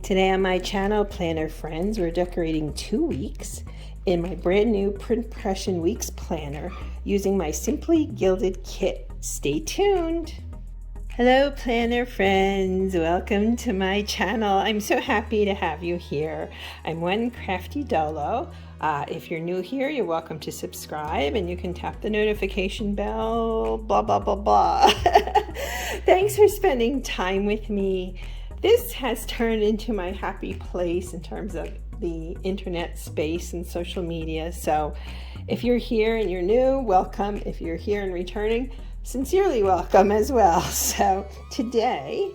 Today on my channel, Planner Friends, we're decorating 2 weeks in my brand new Pression Weeks planner using my Simply Gilded kit. Stay tuned. Hello Planner Friends, welcome to my channel. I'm so happy to have you here. I'm One Crafty Dolo. If you're new here, you're welcome to subscribe and you can tap the notification bell, blah, blah, blah, blah. Thanks for spending time with me. This has turned into my happy place in terms of the internet space and social media. So if you're here and you're new, welcome. If you're here and returning, sincerely welcome as well. So today,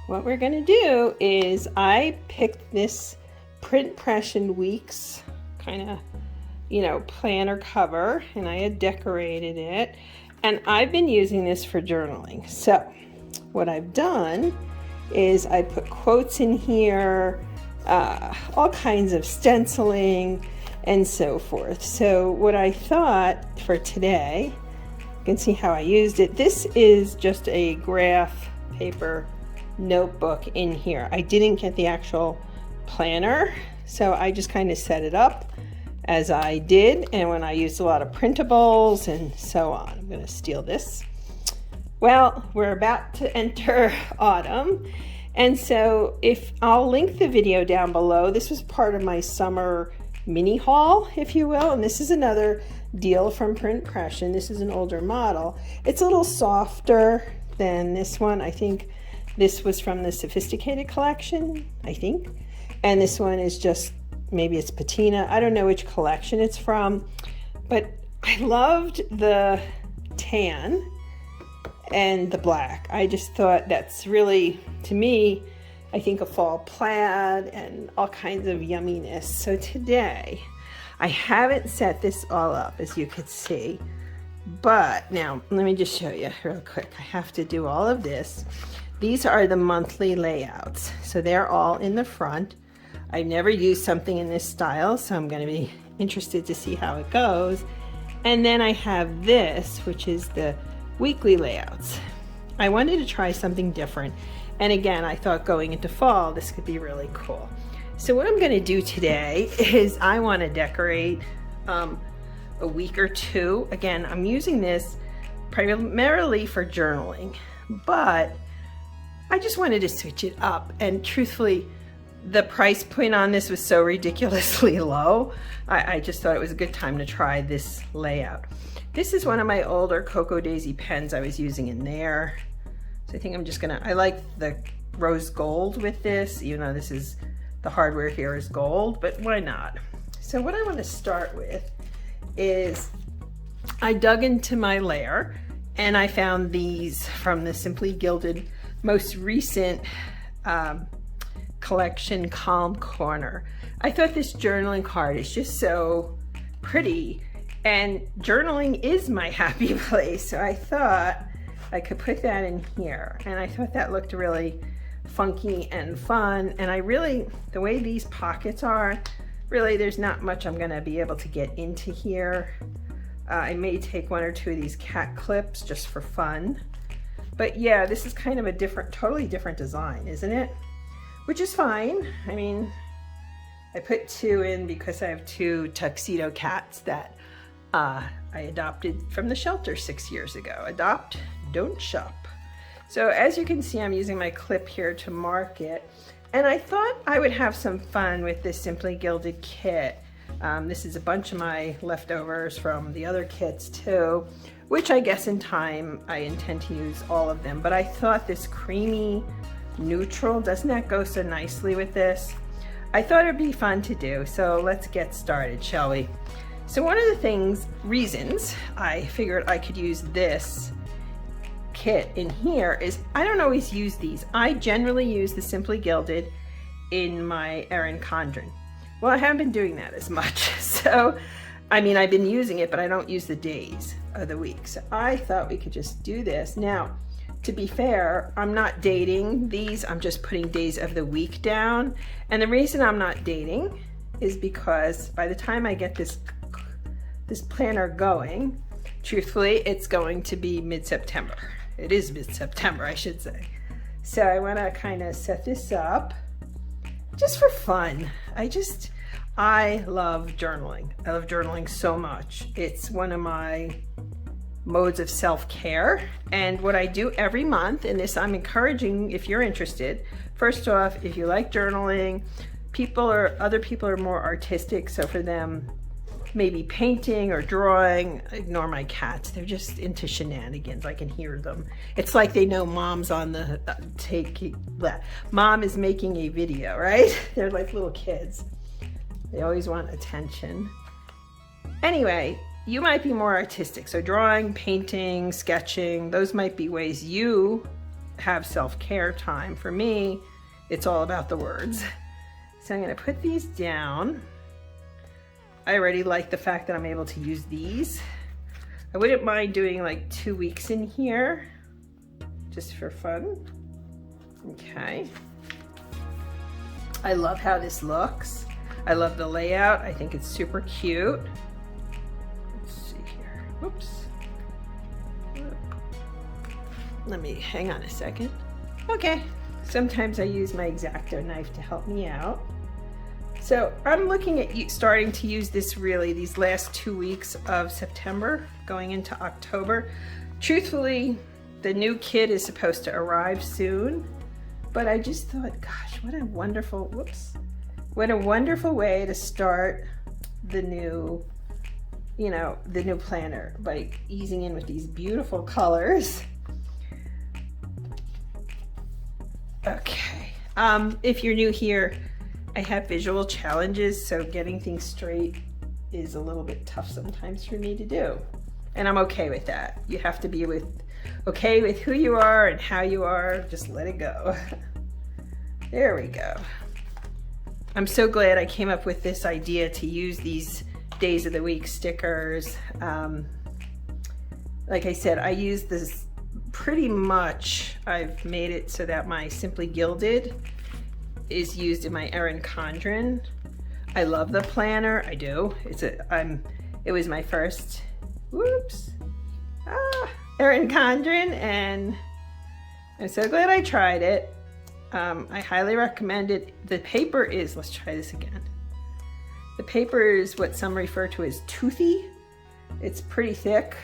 what we're going to do is I picked this Pression Weeks kind of, planner cover, and I had decorated it. And I've been using this for journaling. So what I've done is I put quotes in here, all kinds of stenciling and so forth. So what I thought for today, you can see how I used it. This is just a graph paper notebook in here. I didn't get the actual planner, so I just kind of set it up as I did, and when I used a lot of printables and so on. I'm going to steal this. Well, we're about to enter autumn, and so I'll link the video down below. This was part of my summer mini haul, if you will, and this is another deal from Pression. This is an older model. It's a little softer than this one. I think this was from the Sophisticated collection, I think, and this one is just, maybe it's patina. I don't know which collection it's from, but I loved the tan and the black. I just thought that's really, to me, I think a fall plaid and all kinds of yumminess. So today, I haven't set this all up, as you could see, but now let me just show you real quick. I have to do all of this. These are the monthly layouts. So they're all in the front. I've never used something in this style, so I'm going to be interested to see how it goes. And then I have this, which is the weekly layouts. I wanted to try something different, and again, I thought going into fall this could be really cool. So what I'm going to do today is I want to decorate a week or two. Again, I'm using this primarily for journaling, but I just wanted to switch it up, and truthfully, the price point on this was so ridiculously low. I just thought it was a good time to try this layout. This is one of my older Cocoa Daisy pens I was using in there. So I think I'm just gonna, I like the rose gold with this, even though this is, the hardware here is gold, but why not? So what I want to start with is I dug into my layer and I found these from the Simply Gilded most recent collection, Calm Corner. I thought this journaling card is just so pretty, and journaling is my happy place, so I thought I could put that in here, and I thought that looked really funky and fun. And I really, the way these pockets are, really there's not much I'm gonna be able to get into here. I may take 1 or 2 of these cat clips just for fun, but yeah, this is kind of a different, totally different design, isn't it? Which is fine. I mean, I put 2 in because I have 2 tuxedo cats that I adopted from the shelter 6 years ago. Adopt, don't shop. So as you can see, I'm using my clip here to mark it. And I thought I would have some fun with this Simply Gilded kit. This is a bunch of my leftovers from the other kits too, which I guess in time I intend to use all of them. But I thought this creamy neutral, doesn't that go so nicely with this? I thought it'd be fun to do, so let's get started, shall we? So one of the reasons I figured I could use this kit in here is I don't always use these. I generally use the Simply Gilded in my Erin Condren. Well, I haven't been doing that as much, so I mean, I've been using it, but I don't use the days of the week. So I thought we could just do this. Now, to be fair, I'm not dating these, I'm just putting days of the week down. And the reason I'm not dating is because by the time I get this planner going, truthfully, it's going to be mid-September. It is mid-September, I should say. So I want to kind of set this up just for fun. I love journaling. I love journaling so much. It's one of my modes of self-care. And what I do every month, and this I'm encouraging if you're interested, first off, if you like journaling, other people are more artistic, so for them, maybe painting or drawing. Ignore my cats, they're just into shenanigans. I can hear them. It's like they know mom's on the mom is making a video, right? They're like little kids. They always want attention. Anyway, you might be more artistic. So drawing, painting, sketching, those might be ways you have self-care time. For me, it's all about the words. So I'm gonna put these down. I already like the fact that I'm able to use these. I wouldn't mind doing like 2 weeks in here, just for fun. Okay. I love how this looks. I love the layout. I think it's super cute. Let's see here. Whoops. Let me hang on a second. Okay. Sometimes I use my X-Acto knife to help me out. So I'm looking at starting to use this really these last 2 weeks of September going into October. Truthfully, the new kit is supposed to arrive soon, but I just thought, gosh, what a wonderful, what a wonderful way to start the new, the new planner by easing in with these beautiful colors. Okay, if you're new here, I have visual challenges, so getting things straight is a little bit tough sometimes for me to do. And I'm okay with that. You have to be okay with who you are and how you are. Just let it go. There we go. I'm so glad I came up with this idea to use these days of the week stickers. Like I said, I use this pretty much. I've made it so that my Simply Gilded is used in my Erin Condren. I love the planner. I do. It was my first Erin Condren, and I'm so glad I tried it. I highly recommend it. The paper is, let's try this again. The paper is what some refer to as toothy. It's pretty thick,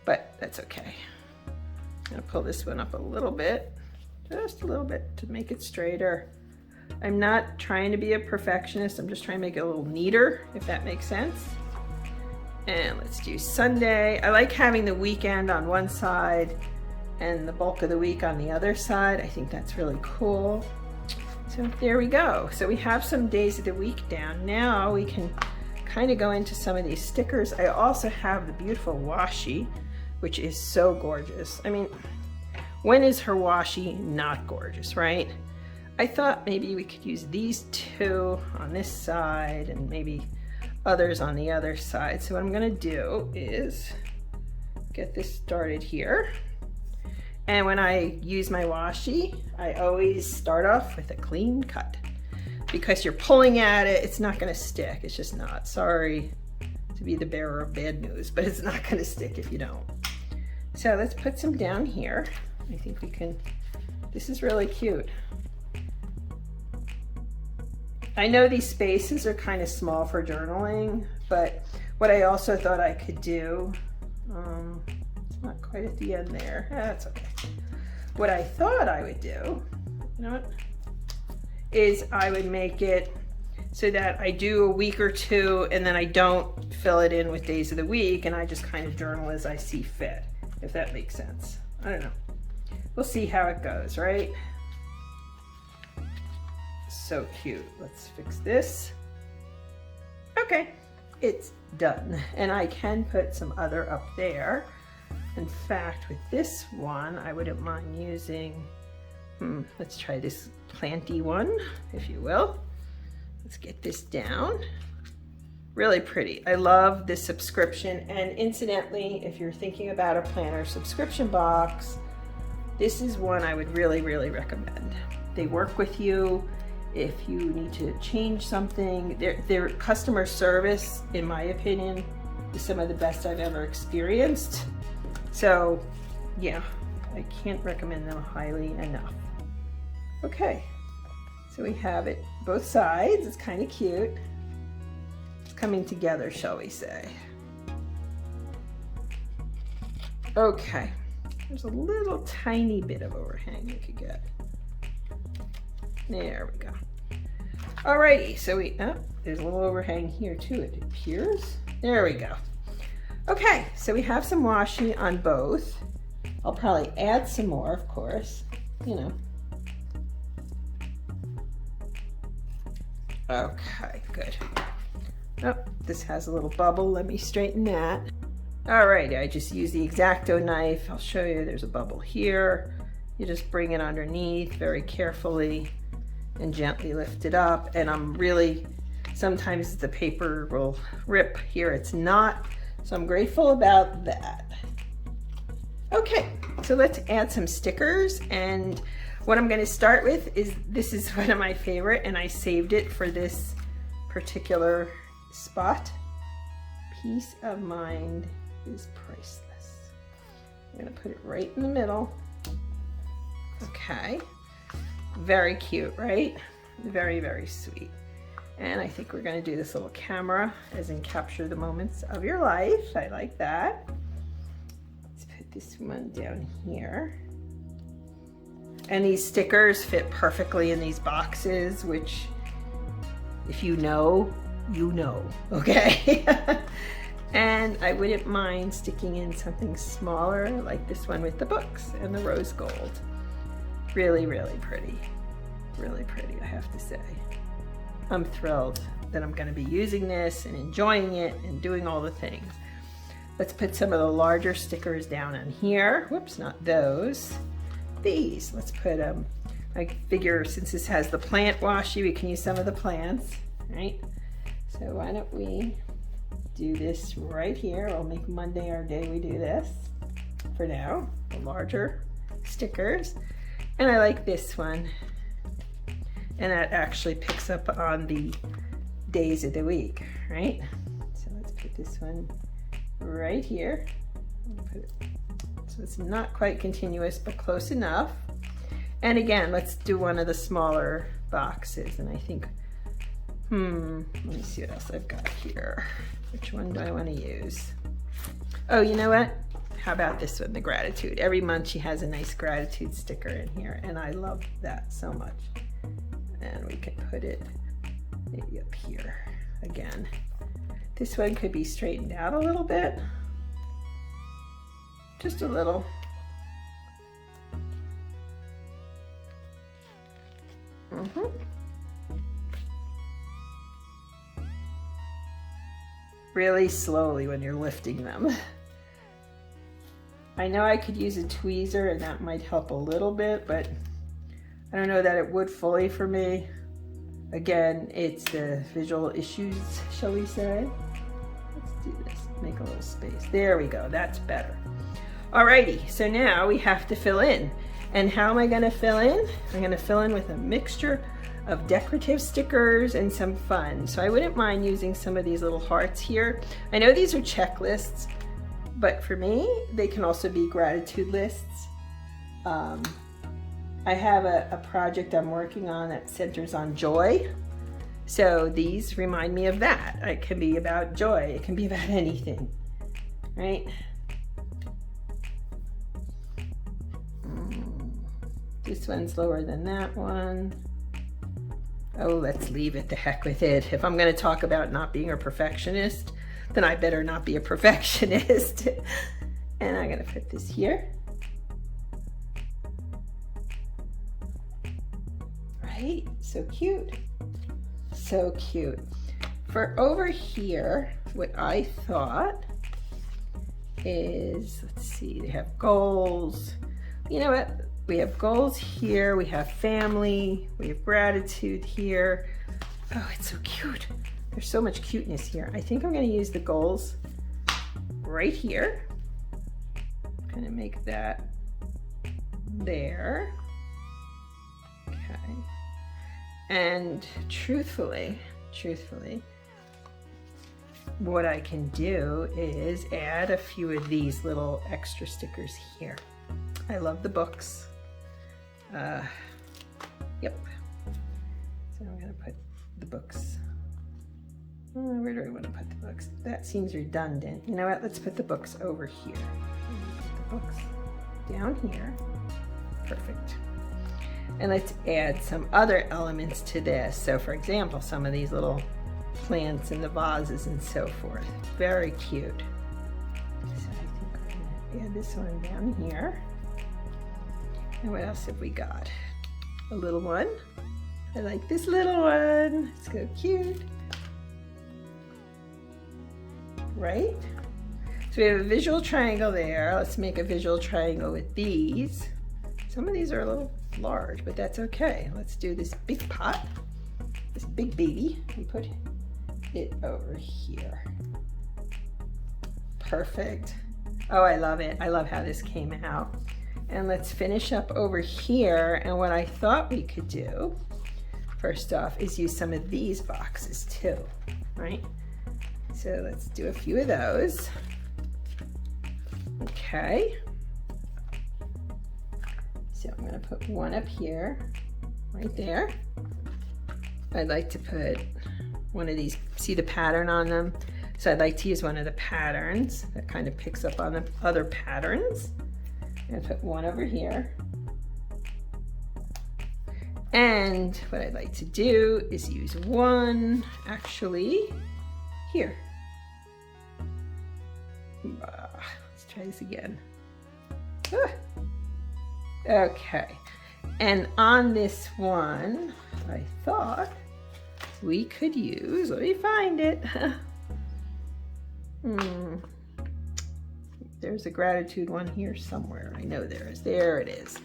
but that's okay. I'm gonna pull this one up a little bit. Just a little bit to make it straighter. I'm not trying to be a perfectionist. I'm just trying to make it a little neater, if that makes sense. And let's do Sunday. I like having the weekend on one side and the bulk of the week on the other side. I think that's really cool. So there we go. So we have some days of the week down. Now we can kind of go into some of these stickers. I also have the beautiful washi, which is so gorgeous. I mean, when is her washi not gorgeous, right? I thought maybe we could use these two on this side and maybe others on the other side. So what I'm gonna do is get this started here. And when I use my washi, I always start off with a clean cut. Because you're pulling at it, it's not gonna stick. It's just not. Sorry to be the bearer of bad news, but it's not gonna stick if you don't. So let's put some down here. I think we can, this is really cute. I know these spaces are kind of small for journaling, but what I also thought I could do, it's not quite at the end there, that's okay. What I thought I would do, you know what, is I would make it so that I do a week or two and then I don't fill it in with days of the week and I just kind of journal as I see fit, if that makes sense. I don't know. We'll see how it goes, right? So cute. Let's fix this. Okay, it's done. And I can put some other up there. In fact, with this one, I wouldn't mind using, let's try this planty one, if you will. Let's get this down. Really pretty. I love this subscription. And incidentally, if you're thinking about a planner subscription box, this is one I would really, really recommend. They work with you if you need to change something. Their customer service, in my opinion, is some of the best I've ever experienced. So yeah, I can't recommend them highly enough. Okay, So we have it both sides. It's kind of cute. It's coming together, shall we say. Okay, there's a little tiny bit of overhang you could get. There we go. Alrighty, so there's a little overhang here too, it appears. There we go. Okay, so we have some washi on both. I'll probably add some more, of course, you know. Okay, good. Oh, this has a little bubble. Let me straighten that. All right, I just use the X-Acto knife. I'll show you, there's a bubble here. You just bring it underneath very carefully and gently lift it up. And I'm really, sometimes the paper will rip. Here it's not, so I'm grateful about that. Okay, so let's add some stickers. And what I'm going to start with is, this is one of my favorite, and I saved it for this particular spot. Peace of mind is priceless. I'm going to put it right in the middle. Okay, very cute, right? Very, very sweet. And I think we're going to do this little camera, as in capture the moments of your life. I like that. Let's put this one down here. And these stickers fit perfectly in these boxes, which if you know, you know, okay? And I wouldn't mind sticking in something smaller like this one with the books and the rose gold. Really, really pretty. Really pretty, I have to say. I'm thrilled that I'm gonna be using this and enjoying it and doing all the things. Let's put some of the larger stickers down on here. Whoops, not those. These, let's put I figure since this has the plant washi, we can use some of the plants, right? So why don't we do this right here? We'll make Monday our day we do this for now, the larger stickers. And I like this one. And that actually picks up on the days of the week, right? So let's put this one right here. Put it, so it's not quite continuous, but close enough. And again, let's do one of the smaller boxes. And I think, let me see what else I've got here. Which one do I want to use? Oh, you know what? How about this one, the gratitude? Every month she has a nice gratitude sticker in here, and I love that so much. And we can put it maybe up here again. This one could be straightened out a little bit. Just a little. Really slowly when you're lifting them. I know I could use a tweezer and that might help a little bit, but I don't know that it would fully for me. Again, it's the visual issues, shall we say. Let's do this, make a little space. There we go, that's better. Alrighty, so now we have to fill in. And how am I gonna fill in? I'm gonna fill in with a mixture of decorative stickers and some fun. So I wouldn't mind using some of these little hearts here. I know these are checklists, but for me, they can also be gratitude lists. I have a project I'm working on that centers on joy. So these remind me of that. It can be about joy. It can be about anything, right? This one's lower than that one. Oh, let's leave it, the heck with it. If I'm gonna talk about not being a perfectionist, then I better not be a perfectionist. And I'm gonna put this here. Right, so cute. So cute. For over here, what I thought is, let's see, they have goals. You know what? We have goals here, we have family, we have gratitude here. Oh, it's so cute. There's so much cuteness here. I think I'm gonna use the goals right here. I'm gonna make that there. Okay. And truthfully, what I can do is add a few of these little extra stickers here. I love the books. Yep. So I'm going to put the books. Where do I want to put the books? That seems redundant. You know what? Let's put the books over here. Put the books down here. Perfect. And let's add some other elements to this. So for example, some of these little plants in the vases and so forth. Very cute. So I think we're going to add this one down here. And what else have we got? A little one. I like this little one. It's so cute. Right? So we have a visual triangle there. Let's make a visual triangle with these. Some of these are a little large, but that's okay. Let's do this big pot, this big baby, and put it over here. Perfect. Oh, I love it. I love how this came out. And let's finish up over here. And what I thought we could do, first off, is use some of these boxes too, right? So let's do a few of those. Okay. So I'm going to put one up here, right there. I'd like to put one of these, see the pattern on them? So I'd like to use one of the patterns that kind of picks up on the other patterns. And put one over here. And what I'd like to do is use one actually here. Let's try this again. Okay, and on this one, I thought we could use, let me find it. There's a gratitude one here somewhere. I know there is. There it is.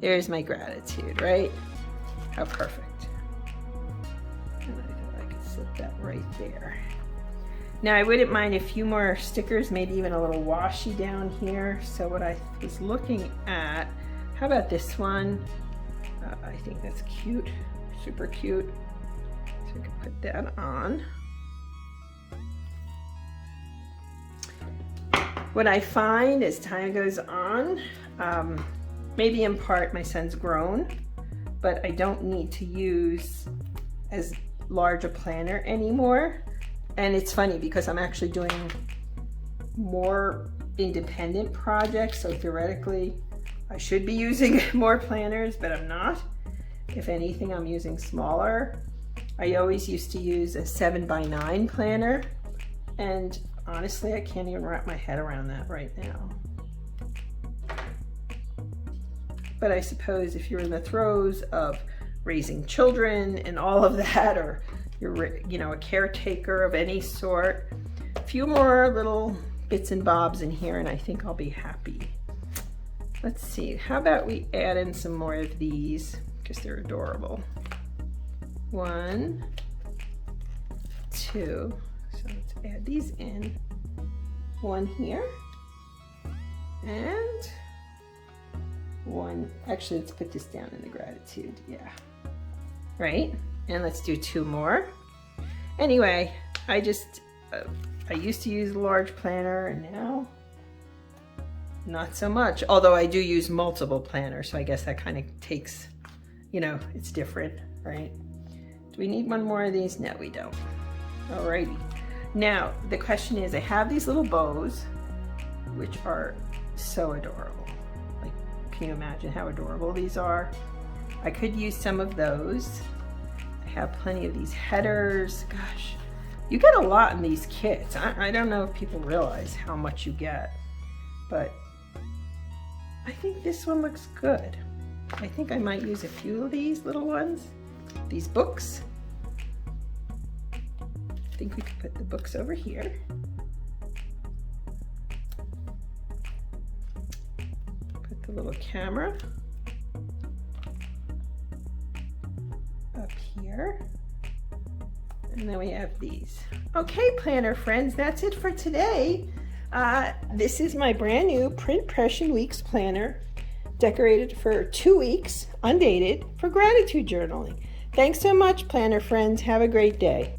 There's my gratitude, right? How perfect. And I thought I could slip that right there. Now I wouldn't mind a few more stickers, maybe even a little washi down here. So what I was looking at, how about this one? I think that's cute, super cute. So I can put that on. What I find as time goes on, maybe in part my son's grown, but I don't need to use as large a planner anymore. And it's funny because I'm actually doing more independent projects, so theoretically I should be using more planners, but I'm not. If anything, I'm using smaller. I always used to use a 7x9 planner, and honestly, I can't even wrap my head around that right now. But I suppose if you're in the throes of raising children and all of that, or you're, you know, a caretaker of any sort, a few more little bits and bobs in here and I think I'll be happy. Let's see, how about we add in some more of these because they're adorable. 1, 2, so let's add these in. One here, and one, actually let's put this down in the gratitude, yeah. Right, and let's do 2 more. Anyway, I used to use a large planner and now not so much, although I do use multiple planners, so I guess that kind of takes, you know, it's different, right? Do we need one more of these? No, we don't. Alrighty. Now, the question is, I have these little bows, which are so adorable. Like, can you imagine how adorable these are? I could use some of those. I have plenty of these headers. Gosh, you get a lot in these kits. I don't know if people realize how much you get, but I think this one looks good. I think I might use a few of these little ones, these books. I think we could put the books over here. Put the little camera up here. And then we have these. Okay, planner friends, that's it for today. This is my brand new Print Pression Weeks planner, decorated for 2 weeks, undated, for gratitude journaling. Thanks so much, planner friends. Have a great day.